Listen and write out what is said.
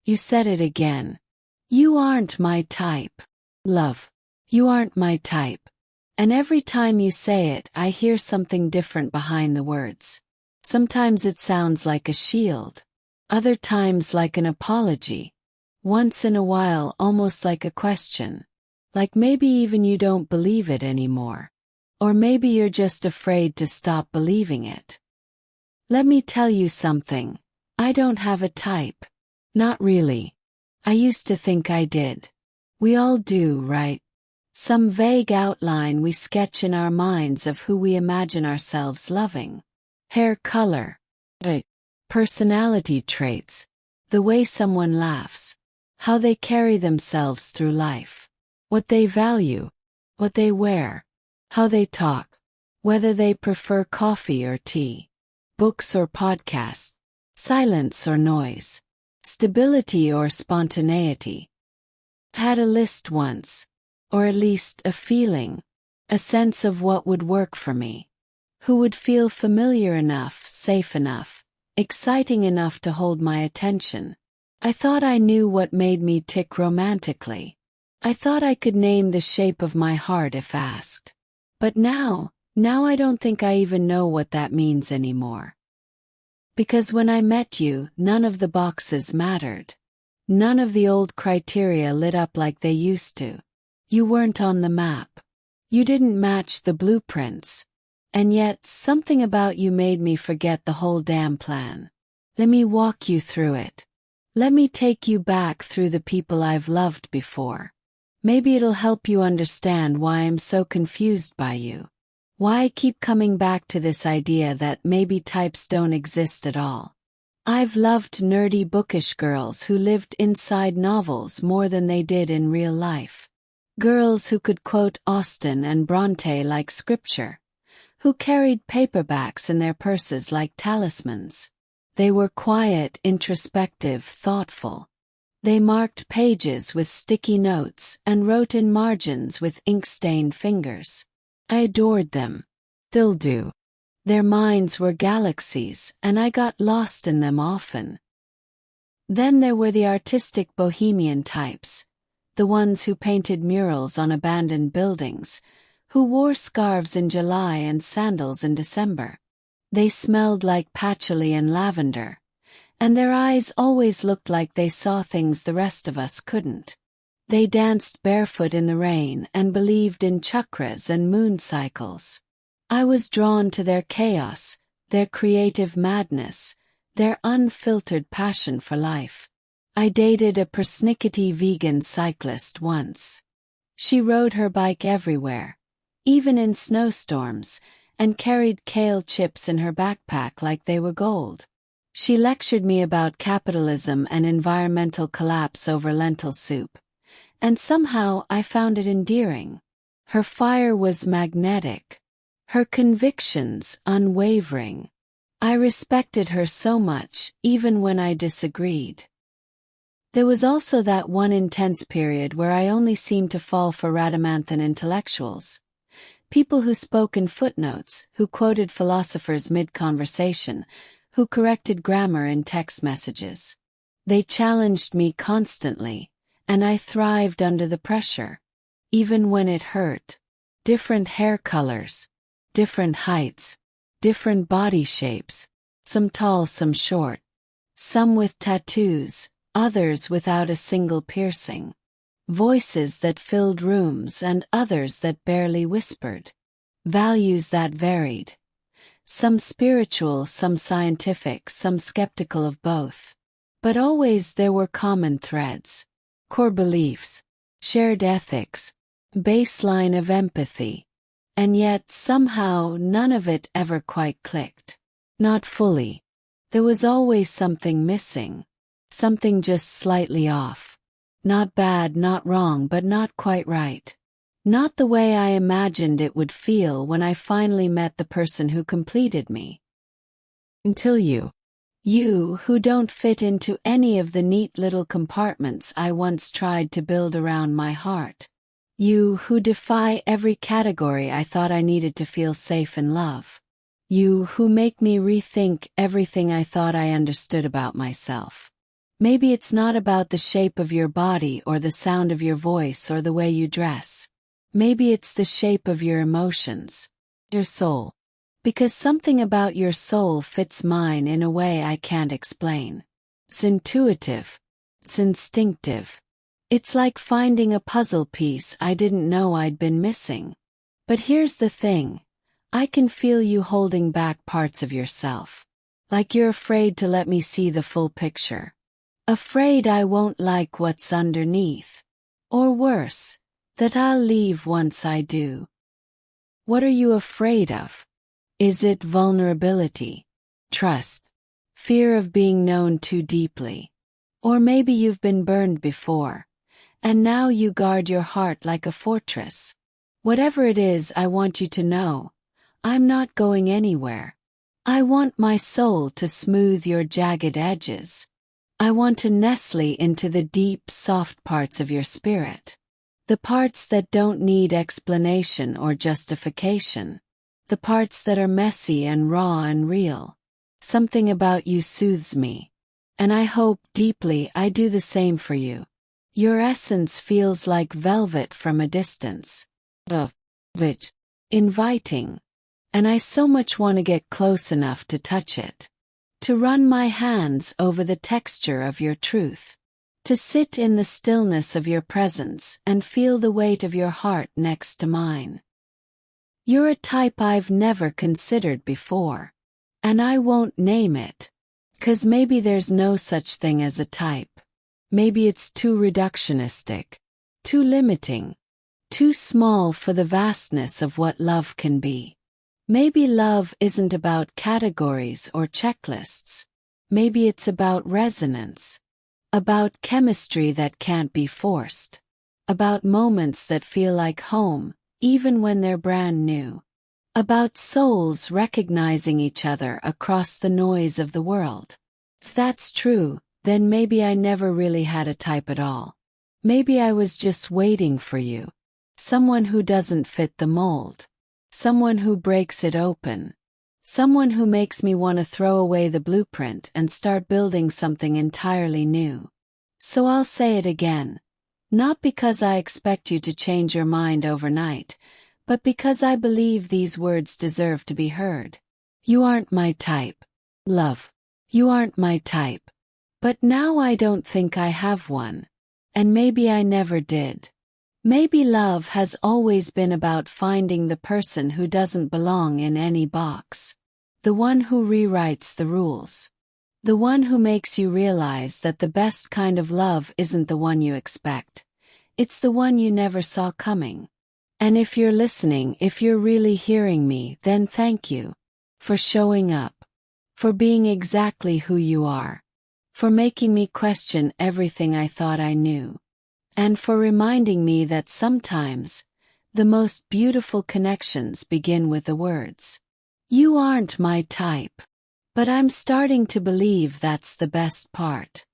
You said it again. You aren't my type. Love. You aren't my type. And every time you say it, I hear something different behind the words. Sometimes it sounds like a shield. Other times like an apology. Once in a while almost like a question. Like maybe even you don't believe it anymore. Or maybe you're just afraid to stop believing it. Let me tell you something. I don't have a type. Not really. I used to think I did. We all do, right? Some vague outline we sketch in our minds of who we imagine ourselves loving. Hair color. Personality traits. The way someone laughs. How they carry themselves through life. What they value. What they wear. How they talk. Whether they prefer coffee or tea. Books or podcasts. Silence or noise. Stability or spontaneity. Had a list once. Or at least a feeling. A sense of what would work for me. Who would feel familiar enough, safe enough, exciting enough to hold my attention. I thought I knew what made me tick romantically. I thought I could name the shape of my heart if asked. But now I don't think I even know what that means anymore. Because when I met you, none of the boxes mattered. None of the old criteria lit up like they used to. You weren't on the map. You didn't match the blueprints. And yet, something about you made me forget the whole damn plan. Let me walk you through it. Let me take you back through the people I've loved before. Maybe it'll help you understand why I'm so confused by you. Why I keep coming back to this idea that maybe types don't exist at all. I've loved nerdy bookish girls who lived inside novels more than they did in real life. Girls who could quote Austen and Bronte like scripture. Who carried paperbacks in their purses like talismans. They were quiet, introspective, thoughtful. They marked pages with sticky notes and wrote in margins with ink-stained fingers. I adored them. Still do. Their minds were galaxies, and I got lost in them often. Then there were the artistic bohemian types. The ones who painted murals on abandoned buildings, who wore scarves in July and sandals in December. They smelled like patchouli and lavender, and their eyes always looked like they saw things the rest of us couldn't. They danced barefoot in the rain and believed in chakras and moon cycles. I was drawn to their chaos, their creative madness, their unfiltered passion for life. I dated a persnickety vegan cyclist once. She rode her bike everywhere, even in snowstorms, and carried kale chips in her backpack like they were gold. She lectured me about capitalism and environmental collapse over lentil soup. And somehow I found it endearing. Her fire was magnetic. Her convictions unwavering. I respected her so much, even when I disagreed. There was also that one intense period where I only seemed to fall for Radamanthan intellectuals. People who spoke in footnotes, who quoted philosophers mid-conversation, who corrected grammar in text messages. They challenged me constantly, and I thrived under the pressure. Even when it hurt. Different hair colors. Different heights. Different body shapes. Some tall, some short. Some with tattoos. Others without a single piercing. Voices that filled rooms and others that barely whispered. Values that varied. Some spiritual, some scientific, some skeptical of both. But always there were common threads. Core beliefs. Shared ethics. Baseline of empathy. And yet somehow none of it ever quite clicked. Not fully. There was always something missing. Something just slightly off. Not bad, not wrong, but not quite right. Not the way I imagined it would feel when I finally met the person who completed me. Until you. You who don't fit into any of the neat little compartments I once tried to build around my heart. You who defy every category I thought I needed to feel safe in love. You who make me rethink everything I thought I understood about myself. Maybe it's not about the shape of your body or the sound of your voice or the way you dress. Maybe it's the shape of your emotions, your soul. Because something about your soul fits mine in a way I can't explain. It's intuitive. It's instinctive. It's like finding a puzzle piece I didn't know I'd been missing. But here's the thing. I can feel you holding back parts of yourself. Like you're afraid to let me see the full picture. Afraid I won't like what's underneath. Or worse, that I'll leave once I do. What are you afraid of? Is it vulnerability, trust, fear of being known too deeply? Or maybe you've been burned before, and now you guard your heart like a fortress. Whatever it is, I want you to know, I'm not going anywhere. I want my soul to smooth your jagged edges. I want to nestle into the deep, soft parts of your spirit. The parts that don't need explanation or justification. The parts that are messy and raw and real. Something about you soothes me. And I hope deeply I do the same for you. Your essence feels like velvet from a distance. Which, inviting. And I so much want to get close enough to touch it. To run my hands over the texture of your truth. To sit in the stillness of your presence and feel the weight of your heart next to mine. You're a type I've never considered before. And I won't name it. 'Cause maybe there's no such thing as a type. Maybe it's too reductionistic. Too limiting. Too small for the vastness of what love can be. Maybe love isn't about categories or checklists. Maybe it's about resonance. About chemistry that can't be forced. About moments that feel like home, even when they're brand new. About souls recognizing each other across the noise of the world. If that's true, then maybe I never really had a type at all. Maybe I was just waiting for you. Someone who doesn't fit the mold. Someone who breaks it open. Someone who makes me want to throw away the blueprint and start building something entirely new. So I'll say it again. Not because I expect you to change your mind overnight, but because I believe these words deserve to be heard. You aren't my type. Love. You aren't my type. But now I don't think I have one. And maybe I never did. Maybe love has always been about finding the person who doesn't belong in any box. The one who rewrites the rules. The one who makes you realize that the best kind of love isn't the one you expect. It's the one you never saw coming. And if you're listening, if you're really hearing me, then thank you. For showing up. For being exactly who you are. For making me question everything I thought I knew. And for reminding me that sometimes, the most beautiful connections begin with the words, "You aren't my type." But I'm starting to believe that's the best part.